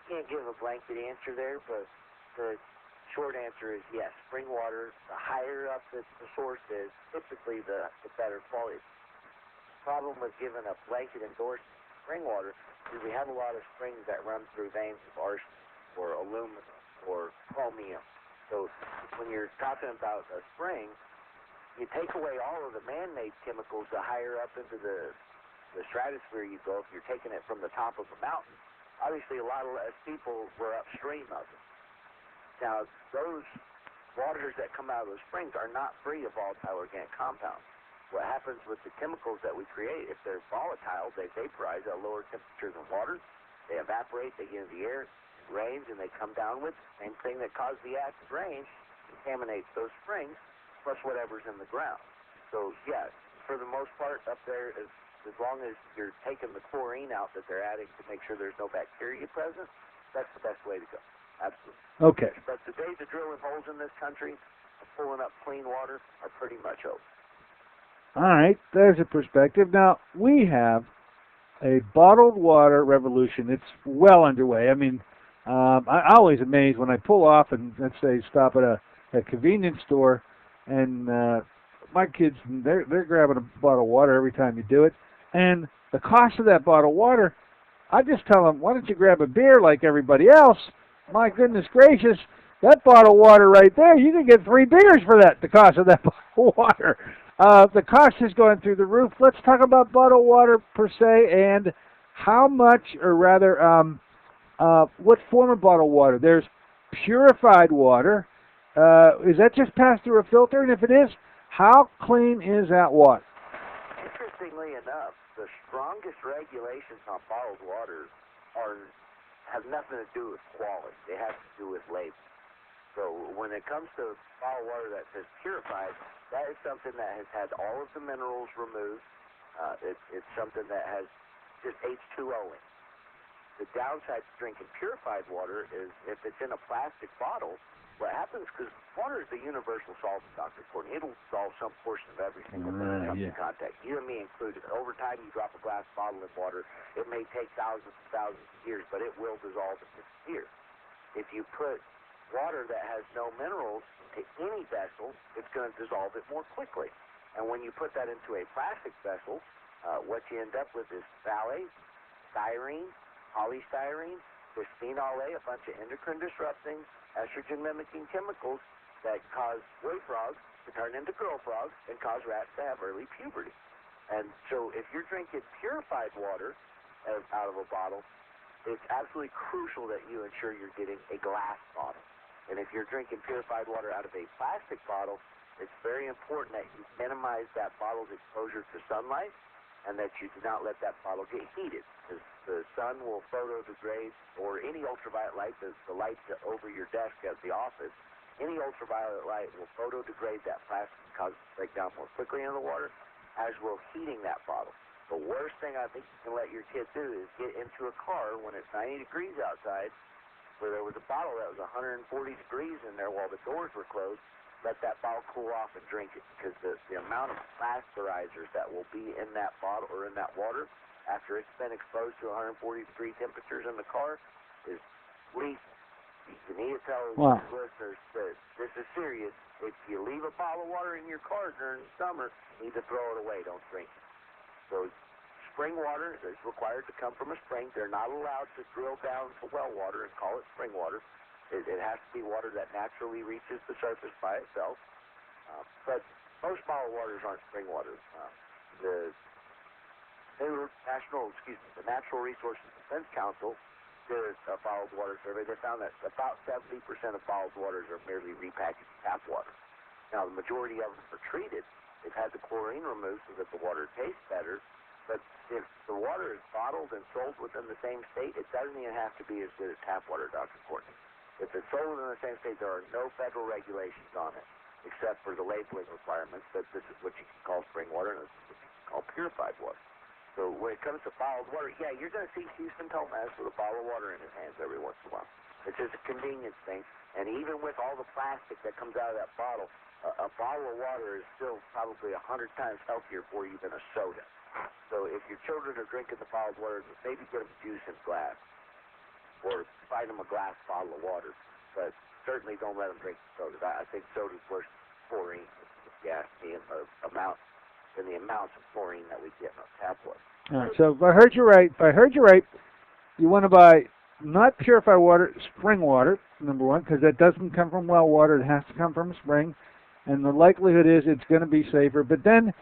S6: You can't give a blanket answer there, but the short answer is yes. Spring water, the higher up the source is, typically the better quality. The problem with giving a blanket endorsement of spring water is we have a lot of springs that run through veins of arsenic or aluminum or chromium. So when you're talking about a spring, you take away all of the man-made chemicals the higher up into the stratosphere you go. If you're taking it from the top of a mountain, obviously a lot of less people were upstream of it. Now, those waters that come out of those springs are not free of volatile organic compounds. What happens with the chemicals that we create, if they're volatile, they vaporize at a lower temperature than water. They evaporate, they get into the air, it rains, and they come down with the same thing that caused the acid rain, contaminates those springs, plus whatever's in the ground. So, yeah, for the most part, up there, as long as you're taking the chlorine out that they're adding to make sure there's no bacteria present, that's the best way to go. Absolutely.
S2: Okay.
S6: But the days of drilling holes in this country and pulling up clean water are pretty much over.
S2: All right, there's a perspective. Now, we have a bottled water revolution. It's well underway. I mean, I'm always amazed when I pull off and, let's say, stop at a convenience store, and my kids, they're grabbing a bottle of water every time you do it. And the cost of that bottle of water, I just tell them, why don't you grab a beer like everybody else? My goodness gracious, that bottle of water right there, you can get 3 beers for that, the cost of that bottle of water. The cost is going through the roof. Let's talk about bottled water per se, and how much, or rather, what form of bottled water. There's purified water. Is that just passed through a filter? And if it is, how clean is that water?
S6: Interestingly enough, the strongest regulations on bottled water have nothing to do with quality. They have to do with label. So when it comes to bottled water that says purified, that is something that has had all of the minerals removed. It's something that has just H2O in it. The downside to drinking purified water is if it's in a plastic bottle, what happens, because water is the universal solvent, Dr. Courtney. It'll dissolve some portion of every single thing that comes in contact, you and me included. Over time, you drop a glass bottle of water, it may take thousands and thousands of years, but it will dissolve and disappear. If you put water that has no minerals into any vessel, it's going to dissolve it more quickly. And when you put that into a plastic vessel, what you end up with is phthalate, styrene, polystyrene, bisphenol A, a bunch of endocrine-disrupting, estrogen-mimicking chemicals that cause boy frogs to turn into girl frogs and cause rats to have early puberty. And so if you're drinking purified water out of a bottle, it's absolutely crucial that you ensure you're getting a glass bottle. And if you're drinking purified water out of a plastic bottle, it's very important that you minimize that bottle's exposure to sunlight and that you do not let that bottle get heated, because the sun will photodegrade, or any ultraviolet light, the light over your desk at the office, any ultraviolet light will photodegrade that plastic and cause it to break down more quickly in the water, as will heating that bottle. The worst thing I think you can let your kid do is get into a car when it's 90 degrees outside, where there was a bottle that was 140 degrees in there while the doors were closed. Let that bottle cool off and drink it, because the amount of pasteurizers that will be in that bottle or in that water after it's been exposed to 140 degree temperatures in the car is lethal. You need to tell listeners that this is serious. If you leave a bottle of water in your car during the summer, you need to throw it away. Don't drink it. So spring water is required to come from a spring. They're not allowed to drill down to well water and call it spring water. It has to be water that naturally reaches the surface by itself. But most bottled waters aren't spring water. The Natural Resources Defense Council did a bottled water survey. They found that about 70% of bottled waters are merely repackaged tap water. Now, the majority of them are treated. They've had the chlorine removed so that the water tastes better. But if the water is bottled and sold within the same state, it doesn't even have to be as good as tap water, Dr. Courtney. If it's sold within the same state, there are no federal regulations on it, except for the labeling requirements that this is what you can call spring water and this is what you can call purified water. So when it comes to bottled water, yeah, you're going to see Houston Tomaxz with a bottle of water in his hands every once in a while. It's just a convenience thing. And even with all the plastic that comes out of that bottle, a bottle of water is still probably 100 times healthier for you than a soda. So if your children are drinking the bottled water, maybe get them juice in glass, or find them a glass bottle of water. But certainly don't let them drink soda. I think soda's worse than chlorine, if you ask me, than the amounts of chlorine that we get in our tap water.
S2: All right, so if I heard you right, you want to buy not purified water, spring water, number one, because that doesn't come from well water. It has to come from a spring. And the likelihood is it's going to be safer. But then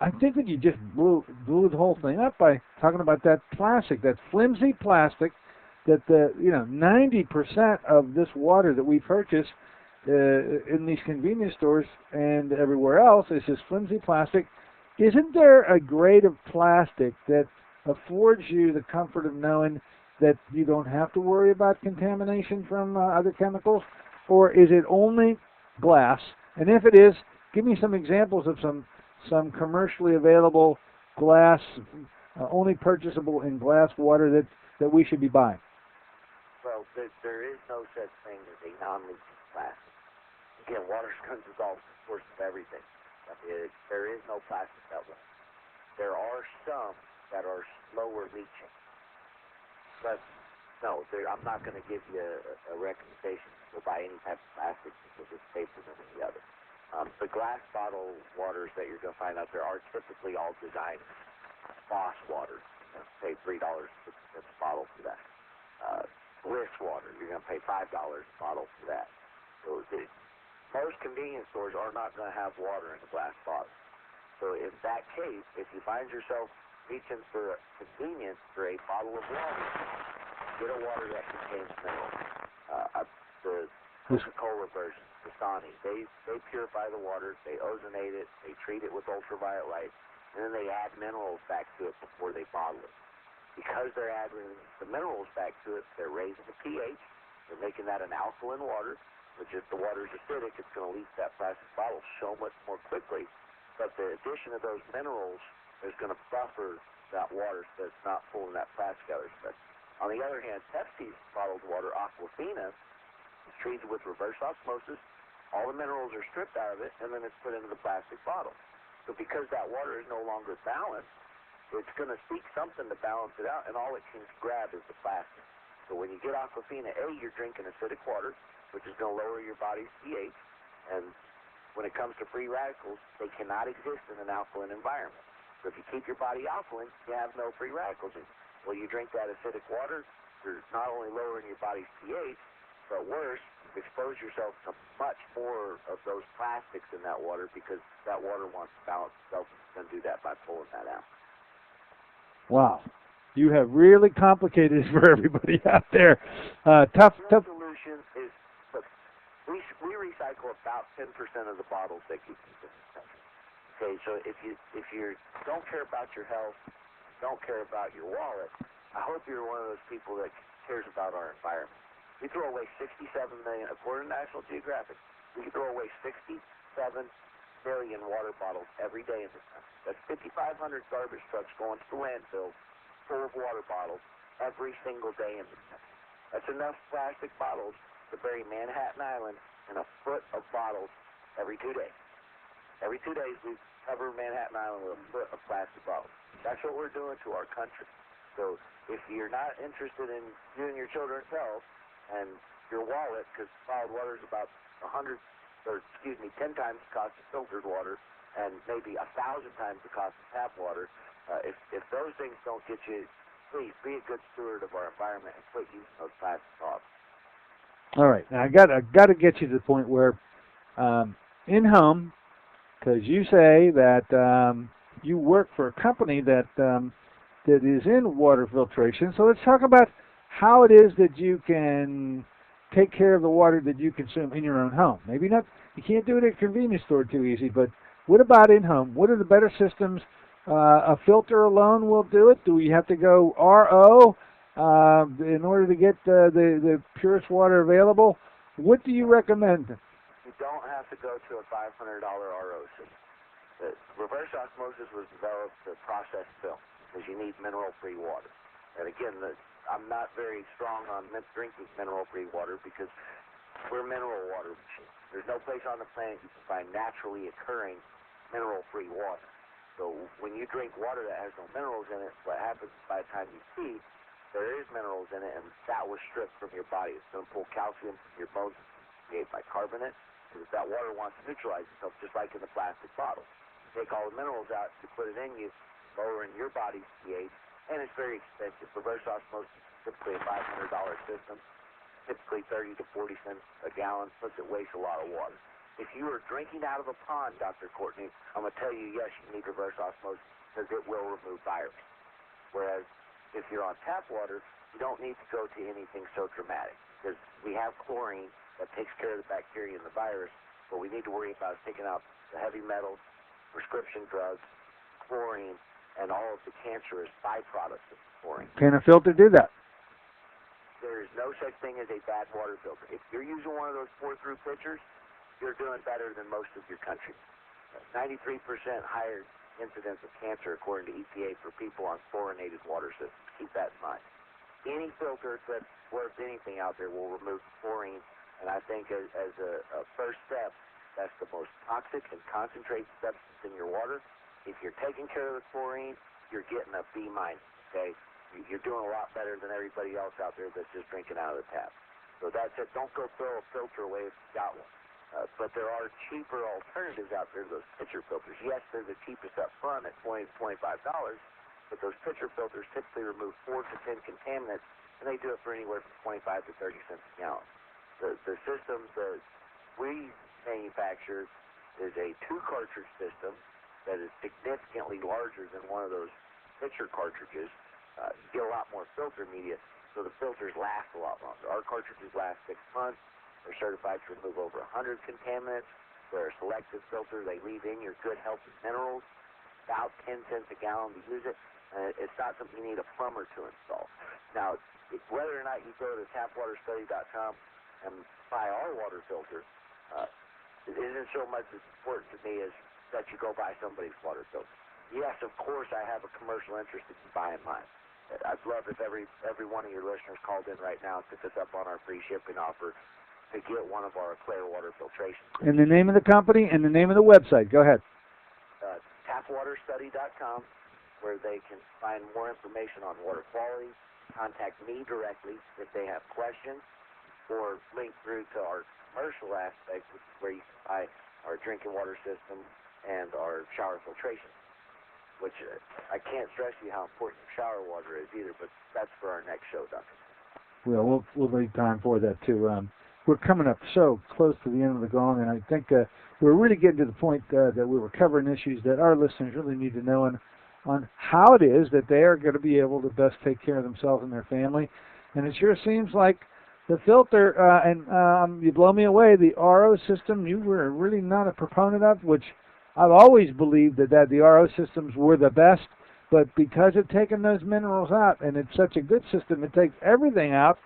S2: I think that you just blew the whole thing up by talking about that plastic, that flimsy plastic, that 90% of this water that we purchase in these convenience stores and everywhere else is this flimsy plastic. Isn't there a grade of plastic that affords you the comfort of knowing that you don't have to worry about contamination from other chemicals? Or is it only glass? And if it is, give me some examples of some commercially available glass, only purchasable in glass water that we should be buying.
S6: Well, there is no such thing as a non-leaching plastic. Again, water's going to dissolve the source of everything. There is no plastic that way. There are some that are slower leaching. But no, I'm not going to give you a recommendation to buy any type of plastic because it's safer than any other. The glass bottle waters that you're going to find out there are typically all designed Boss water. You're going to pay $3 a bottle for that. Bliss water, you're going to pay $5 a bottle for that. So most convenience stores are not going to have water in a glass bottle. So in that case, if you find yourself reaching for convenience for a bottle of water, get a water that contains minerals. The Coca-Cola version, the Dasani, they purify the water, they ozonate it, they treat it with ultraviolet light, and then they add minerals back to it before they bottle it. Because they're adding the minerals back to it, they're raising the pH, they're making that an alkaline water, which if the water is acidic, it's going to leach that plastic bottle so much more quickly. But the addition of those minerals is going to buffer that water so it's not pulling that plastic out. But on the other hand, Pepsi's bottled water, Aquafina, is treated with reverse osmosis. All the minerals are stripped out of it, and then it's put into the plastic bottle. So because that water is no longer balanced, it's going to seek something to balance it out, and all it can grab is the plastic. So when you get Aquafina, you're drinking acidic water, which is going to lower your body's pH, and when it comes to free radicals, they cannot exist in an alkaline environment. So if you keep your body alkaline, you have no free radicals. Well, you drink that acidic water, you're not only lowering your body's pH, but worse, you expose yourself to much more of those plastics in that water because that water wants to balance itself, and it's going to do that by pulling that out.
S2: Wow. You have really complicated it for everybody out there. Tough.
S6: Solution is, look, we recycle about 10% of the bottles that keep in this country. Okay, so if you don't care about your health, don't care about your wallet, I hope you're one of those people that cares about our environment. We throw away 67 million, according to National Geographic, we throw away 67 million water bottles every day in this country. That's 5,500 garbage trucks going to the landfill full of water bottles every single day in this country. That's enough plastic bottles to bury Manhattan Island in a foot of bottles every 2 days. Every 2 days, we cover Manhattan Island with a foot of plastic bottles. That's what we're doing to our country. So if you're not interested in you and your children's health and your wallet, because bottled water is about 10 times the cost of filtered water and maybe 1,000 times the cost of tap water, if those things don't get you, please be a good steward of our environment and quit using those plastic bottles.
S2: All right. Now I got to get you to the point where in home, because you say that you work for a company that is in water filtration. So let's talk about how it is that you can take care of the water that you consume in your own home. Maybe not, you can't do it at a convenience store too easy, but what about in home? What are the better systems? A filter alone will do it? Do we have to go RO in order to get the purest water available? What do you recommend?
S6: You don't have to go to a $500 RO system. Reverse osmosis was developed to process film because you need mineral-free water. And again, I'm not very strong on drinking mineral-free water because we're mineral water machines. There's no place on the planet you can find naturally occurring mineral-free water. So when you drink water that has no minerals in it, what happens by the time you pee, there is minerals in it, and that was stripped from your body. It's going to pull calcium from your bones, create bicarbonate, because that water wants to neutralize itself, just like in the plastic bottle. You take all the minerals out, you put it in you, lowering your body's pH, and it's very expensive. Reverse osmosis is typically a $500 system, typically 30 to 40 cents a gallon, plus it wastes a lot of water. If you are drinking out of a pond, Dr. Courtney, I'm going to tell you, yes, you need reverse osmosis because it will remove virus. Whereas if you're on tap water, you don't need to go to anything so dramatic because we have chlorine that takes care of the bacteria and the virus. What we need to worry about is taking out the heavy metals, prescription drugs, chlorine, and all of the cancerous byproducts of chlorine.
S2: Can a filter do that?
S6: There is no such thing as a bad water filter. If you're using one of those pour-through pitchers, you're doing better than most of your country. 93% higher incidence of cancer according to EPA for people on fluorinated water systems. Keep that in mind. Any filter that's worth anything out there will remove chlorine, and I think as a first step, that's the most toxic and concentrated substance in your water. If you're taking care of the chlorine, you're getting a B-, okay? You're doing a lot better than everybody else out there that's just drinking out of the tap. So that's it. Don't go throw a filter away if you got one. But there are cheaper alternatives out there, those pitcher filters. Yes, they're the cheapest up front at $20 to $25, but those pitcher filters typically remove 4 to 10 contaminants, and they do it for anywhere from 25 to 30 cents a gallon. The system that we manufacture is a 2-cartridge system that is significantly larger than one of those pitcher cartridges. You get a lot more filter media, so the filters last a lot longer. Our cartridges last 6 months. They're certified to remove over 100 contaminants. They're a selective filter. They leave in your good, healthy minerals. About 10 cents a gallon to use it. It's not something you need a plumber to install. Now, whether or not you go to tapwaterstudy.com and buy our water filter, it isn't so much as important to me as that you go buy somebody's water filter. Yes, of course, I have a commercial interest in buying mine. I'd love if every one of your listeners called in right now and took us up on our free shipping offer to get one of our clear water filtration.
S2: And the name of the company and the name of the website. Go ahead.
S6: Tapwaterstudy.com, where they can find more information on water quality, contact me directly if they have questions, or link through to our commercial aspect, which is where you can buy our drinking water system and our shower filtration, which I can't stress you how important shower water is either, but that's for our next show, Doctor.
S2: Well, we'll leave time for that, too. We're coming up so close to the end of the gong, and I think we're really getting to the point that we were covering issues that our listeners really need to know on how it is that they are going to be able to best take care of themselves and their family. And it sure seems like the filter, and you blow me away, the RO system you were really not a proponent of, which I've always believed that the RO systems were the best, but because of taking those minerals out, and it's such a good system, it takes everything out,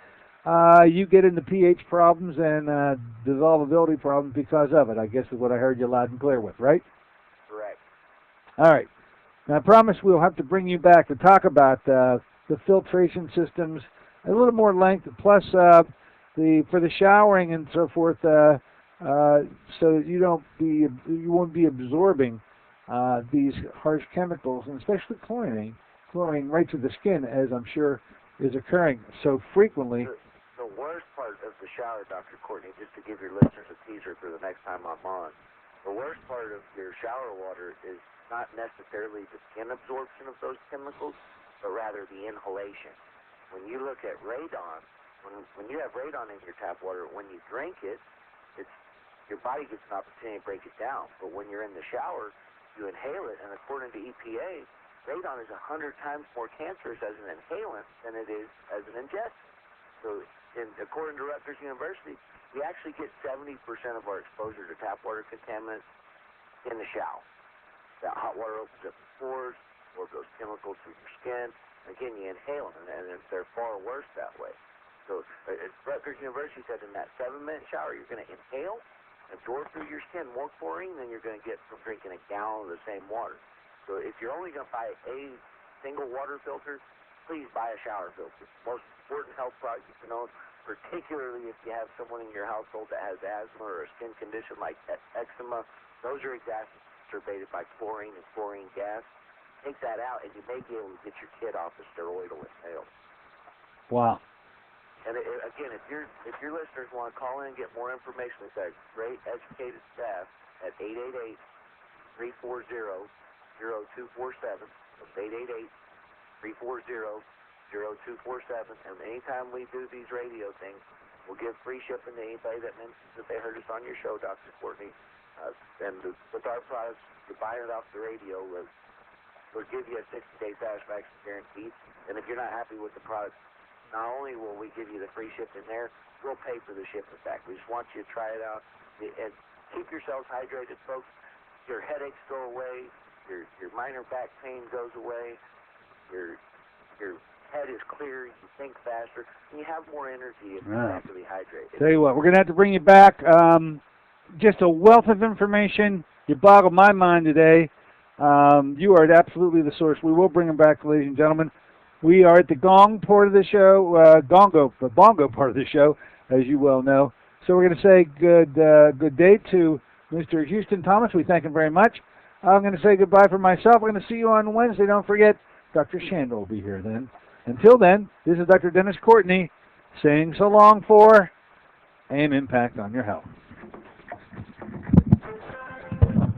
S2: you get into pH problems and dissolvability problems because of it, I guess is what I heard you loud and clear with, right?
S6: Correct.
S2: All right. Now, I promise we'll have to bring you back to talk about the filtration systems a little more length, plus for the showering and so forth, so that you won't be absorbing these harsh chemicals, and especially chlorine right to the skin, as I'm sure is occurring so frequently.
S6: The worst part of the shower, Dr. Courtney, just to give your listeners a teaser for the next time I'm on, the worst part of your shower water is not necessarily the skin absorption of those chemicals, but rather the inhalation. When you look at radon, when you have radon in your tap water, when you drink it, your body gets an opportunity to break it down. But when you're in the shower, you inhale it, and according to EPA, radon is 100 times more cancerous as an inhalant than it is as an ingestant. So, according to Rutgers University, we actually get 70% of our exposure to tap water contaminants in the shower. That hot water opens up the pores, absorbs those chemicals through your skin. Again, you inhale them, and they're far worse that way. So, Rutgers University said in that 7-minute shower, you're going to inhale, absorb through your skin more chlorine than you're going to get from drinking a gallon of the same water. So, if you're only going to buy a single water filter, please buy a shower filter. Most important health product you can own, particularly if you have someone in your household that has asthma or a skin condition like eczema. Those are exacerbated by chlorine and chlorine gas. Take that out, and you may be able to get your kid off the steroidal inhale.
S2: Wow.
S6: And again, if your listeners want to call in and get more information, we've got great educated staff at 888-340-0247. That's 888-340-0247. And anytime we do these radio things, we'll give free shipping to anybody that mentions that they heard us on your show, Dr. Courtney. And with our products, you're buying it off the radio. We'll give you a 60-day satisfaction guarantee. And if you're not happy with the product, not only will we give you the free shipping there, we'll pay for the shipping back. We just want you to try it out. And keep yourselves hydrated, folks. Your headaches go away. Your minor back pain goes away. Your head is clear. You think faster. And you have more energy if you're naturally hydrated.
S2: Tell you what, we're going to have to bring you back. Just a wealth of information. You boggled my mind today. You are absolutely the source. We will bring him back, ladies and gentlemen. We are at the gong part of the show, the bongo part of the show, as you well know. So we're going to say good day to Mr. Houston Tomaxz. We thank him very much. I'm going to say goodbye for myself. We're going to see you on Wednesday. Don't forget, Dr. Shandor will be here then. Until then, this is Dr. Dennis Courtney saying so long for AM Impact on Your Health.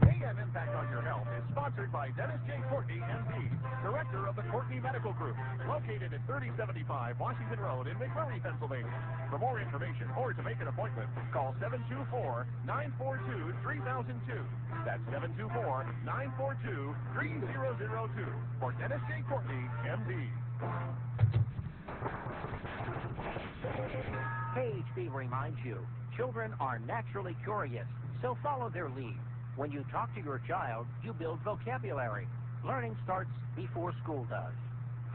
S1: AM Impact on Your Health is sponsored by Dennis J. Courtney, M.D., Director of the Courtney Medical Group, located at 3075 Washington Road in McMurray, Pennsylvania. For more information or to make an appointment, call 724-942-3002. That's 724-942-3002 for Dennis J. Courtney, M.D.
S4: KHB reminds you, children are naturally curious, so follow their lead. When you talk to your child, you build vocabulary. Learning starts before school does.